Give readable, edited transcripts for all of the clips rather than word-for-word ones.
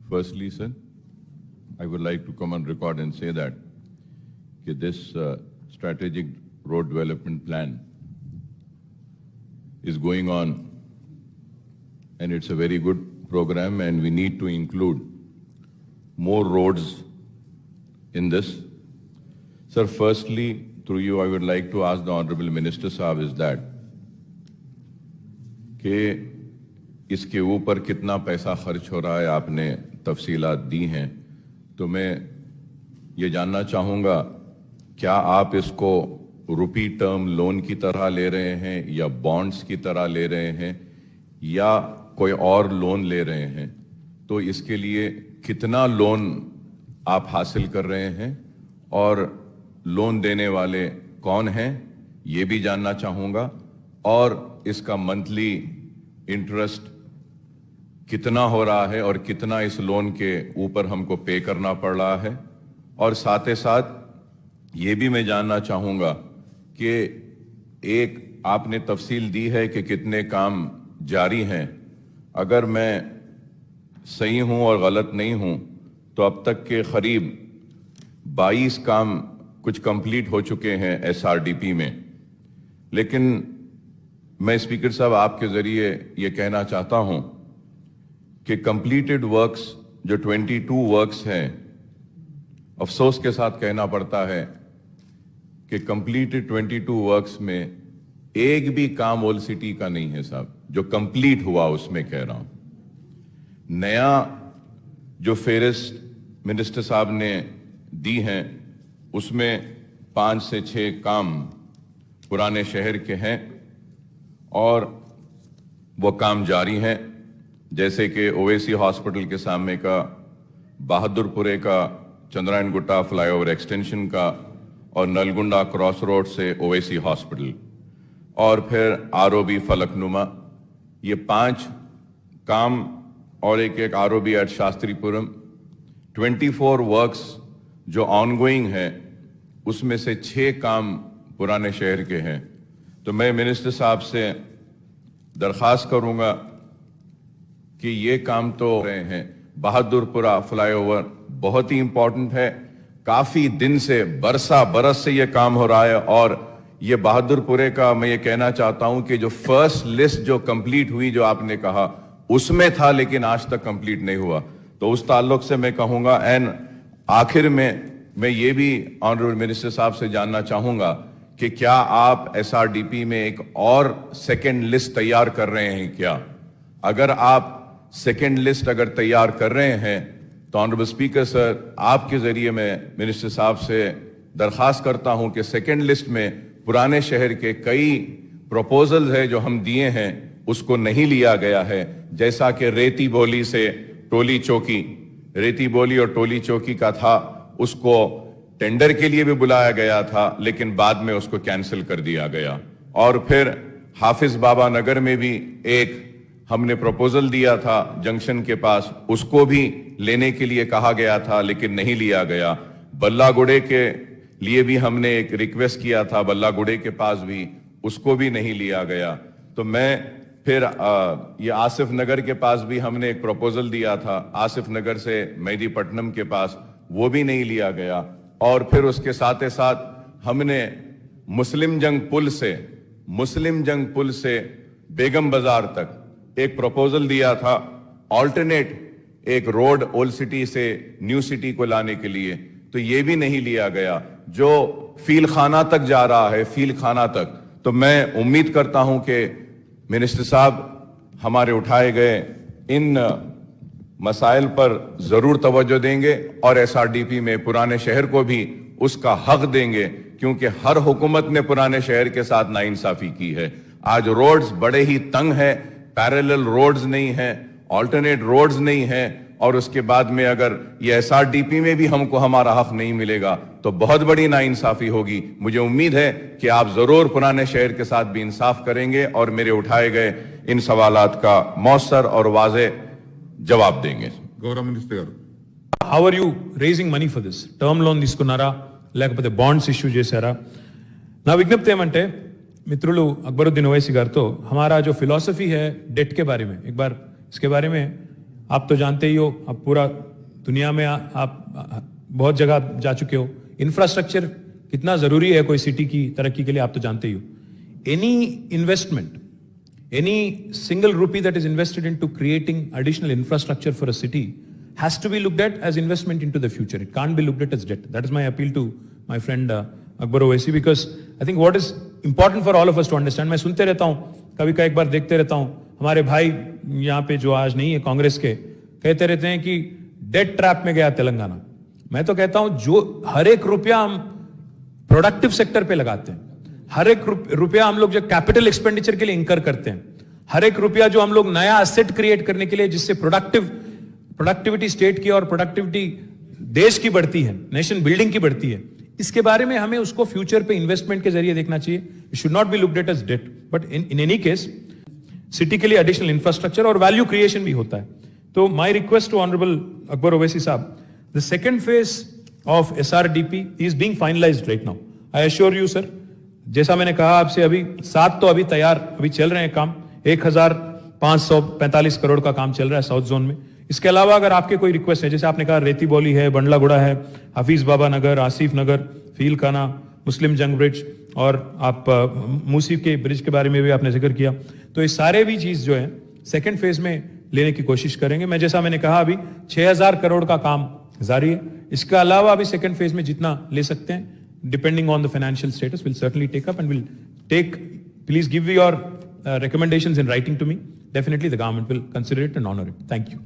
Firstly, sir, I would like to come on record and say that this strategic road development plan is going on, and it's a very good program, and we need to include more roads in this. Sir, firstly, through you, I would like to ask the Honorable Minister Sahab is that कि इसके ऊपर कितना पैसा खर्च हो रहा है, आपने तफसीलात दी हैं, तो मैं ये जानना चाहूँगा क्या आप इसको रुपी टर्म लोन की तरह ले रहे हैं या बॉन्ड्स की तरह ले रहे हैं या कोई और लोन ले रहे हैं, तो इसके लिए कितना लोन आप हासिल कर रहे हैं और लोन देने वाले कौन हैं ये भी जानना चाहूँगा, और इसका मंथली इंटरेस्ट कितना हो रहा है और कितना इस लोन के ऊपर हमको पे करना पड़ रहा है, और साथ ही साथ ये भी मैं जानना चाहूँगा कि एक आपने तफसील दी है कि कितने काम जारी हैं, अगर मैं सही हूँ और गलत नहीं हूँ तो अब तक के करीब 22 काम कुछ कंप्लीट हो चुके हैं एसआरडीपी में। लेकिन मैं स्पीकर साहब आपके ज़रिए ये कहना चाहता हूँ कि कंप्लीटेड वर्क्स जो 22 वर्क्स हैं, अफसोस के साथ कहना पड़ता है कि कंप्लीटेड 22 वर्क्स में एक भी काम ओल्ड सिटी का नहीं है साहब, जो कंप्लीट हुआ उसमें कह रहा हूँ। नया जो फेरिस्त मिनिस्टर साहब ने दी हैं उसमें 5 से 6 काम पुराने शहर के हैं और वो काम जारी हैं, जैसे कि ओवैसी हॉस्पिटल के सामने का, बहादुरपुरे का चंद्रायन गुट्टा फ्लाईओवर एक्सटेंशन का, और नलगुंडा क्रॉस रोड से ओवैसी हॉस्पिटल, और फिर आरओबी फलकनुमा, ये 5 काम और एक आरओबी एट शास्त्रीपुरम। 24 वर्क्स जो ऑनगोइंग है उसमें से 6 काम पुराने शहर के हैं। तो मैं मिनिस्टर साहब से दरख्वास्त करूंगा कि ये काम तो रहे हैं, बहादुरपुरा फ्लाईओवर बहुत ही इंपॉर्टेंट है, काफी दिन से बरस से ये काम हो रहा है, और ये बहादुरपुरे का मैं ये कहना चाहता हूं कि जो फर्स्ट लिस्ट जो कंप्लीट हुई जो आपने कहा उसमें था, लेकिन आज तक कंप्लीट नहीं हुआ, तो उस ताल्लुक से मैं कहूंगा। एंड आखिर में मैं ये भी ऑनरेबल मिनिस्टर साहब से जानना चाहूंगा कि क्या आप एसआरडीपी में एक और सेकंड लिस्ट तैयार कर रहे हैं क्या? अगर आप सेकंड लिस्ट अगर तैयार कर रहे हैं तो ऑनरेबल स्पीकर सर, आपके जरिए मैं मिनिस्टर साहब से दरख्वास्त करता हूं कि सेकंड लिस्ट में पुराने शहर के कई प्रपोजल्स है जो हम दिए हैं उसको नहीं लिया गया है, जैसा कि रेती बोली से टोली चौकी, रेती बोली और टोली चौकी का था, उसको टेंडर के लिए भी बुलाया गया था लेकिन बाद में उसको कैंसिल कर दिया गया। और फिर हाफिज बाबा नगर में भी एक हमने प्रपोजल दिया था जंक्शन के पास, उसको भी लेने के लिए कहा गया था लेकिन नहीं लिया गया। बल्लागुड़े के लिए भी हमने एक रिक्वेस्ट किया था, बल्लागुड़े के पास भी, उसको भी नहीं लिया गया। तो मैं फिर ये आसिफ नगर के पास भी हमने एक प्रपोजल दिया था, आसिफ नगर से मेहदीपट्टनम के पास, वो भी नहीं लिया गया। और फिर उसके साथ ही साथ हमने मुस्लिम जंग पुल से बेगम बाजार तक एक प्रपोजल दिया था, ऑल्टरनेट एक रोड ओल्ड सिटी से न्यू सिटी को लाने के लिए, तो ये भी नहीं लिया गया, जो फील खाना तक जा रहा है, फील खाना तक। तो मैं उम्मीद करता हूं कि मिनिस्टर साहब हमारे उठाए गए इन मसाइल पर जरूर तवज्जो देंगे और एसआरडीपी में पुराने शहर को भी उसका हक देंगे, क्योंकि हर हुकूमत ने पुराने शहर के साथ नाइंसाफी की है। आज रोड्स बड़े ही तंग है, पैरेलल रोड्स नहीं है, ऑल्टरनेट रोड्स नहीं है, और उसके बाद में अगर ये एसआरडीपी में भी हमको हमारा हक नहीं मिलेगा तो बहुत बड़ी नाइंसाफी होगी। मुझे उम्मीद है कि आप जरूर पुराने शहर के साथ भी इंसाफ करेंगे और मेरे उठाए गए इन सवालात का मौसर और वाज़े जवाब देंगे। Gaurav minister garu, how are you raising money for this? Term loan తీసుకున్నారా లేకపోతే బాండ్స్ ఇష్యూ చేశారా? నా విజ్ఞప్తి ఏమంటే मित्रुलू अकबरुद्दीन ओवैसी गारितो हमारा जो फिलॉसफी है डेट के बारे में, एक बार इसके बारे में आप तो जानते ही हो, अब पूरा दुनिया में आप बहुत जगह जा चुके हो, इंफ्रास्ट्रक्चर कितना जरूरी है कोई सिटी की तरक्की के लिए आप तो जानते ही हो. Any investment, any single rupee that is invested into creating additional infrastructure for a city has to be looked at as investment into the future. It can't be looked at as debt. That is my appeal to my friend Akbar Owaisi, because I think what is important for all of us to understand, मैं सुनते रहता हूँ, कभी का एक बार देखते रहता हूँ, हमारे भाई यहाँ पे जो आज नहीं है कांग्रेस के, कहते रहते हैं कि डेट ट्रैप में गया तेलंगाना. मैं तो कहता हूँ जो हर एक रुपया हम प्रोडक्टिव सेक्टर पे लगाते हैं, हर एक रुपया हम लोग जो कैपिटल एक्सपेंडिचर के लिए इंकर करते हैं, हर एक रुपया जो हम लोग नया एसेट क्रिएट करने के लिए, जिससे प्रोडक्टिविटी स्टेट की और प्रोडक्टिविटी देश की बढ़ती है, नेशन बिल्डिंग की बढ़ती है, इसके बारे में हमें उसको फ्यूचर पे इन्वेस्टमेंट के जरिए देखना चाहिए. It should not be looked at as debt, but in any case city के लिए एडिशनल इंफ्रास्ट्रक्चर और वैल्यू क्रिएशन भी होता है. तो my request to honourable Akbar Owaisi sahab, the second phase of SRDP is being finalised right now. I assure you sir, जैसा मैंने कहा आपसे, अभी 7 तो अभी तैयार, अभी चल रहे हैं काम, 1545 करोड़ का काम चल रहा है साउथ जोन में. इसके अलावा अगर आपके कोई रिक्वेस्ट है, जैसे आपने कहा रेती बोली है, बंडलागुड़ा है, हफीज बाबा नगर, आसिफ नगर, फील खाना, मुस्लिम जंग ब्रिज, और आप मूसी के ब्रिज के बारे में भी आपने जिक्र किया, तो ये सारे भी चीज जो है सेकेंड फेज में लेने की कोशिश करेंगे. मैं जैसा मैंने कहा अभी 6000 करोड़ का काम जारी है. इसके अलावा अभी सेकेंड फेज में जितना ले सकते हैं, depending on the financial status, we'll certainly take up, and we'll take, please give your recommendations in writing to me. Definitely the government will consider it and honor it. Thank you.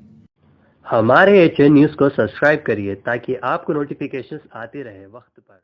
हमारे HN news को subscribe करिए ताकि आपको notifications आते रहे वक्त पर.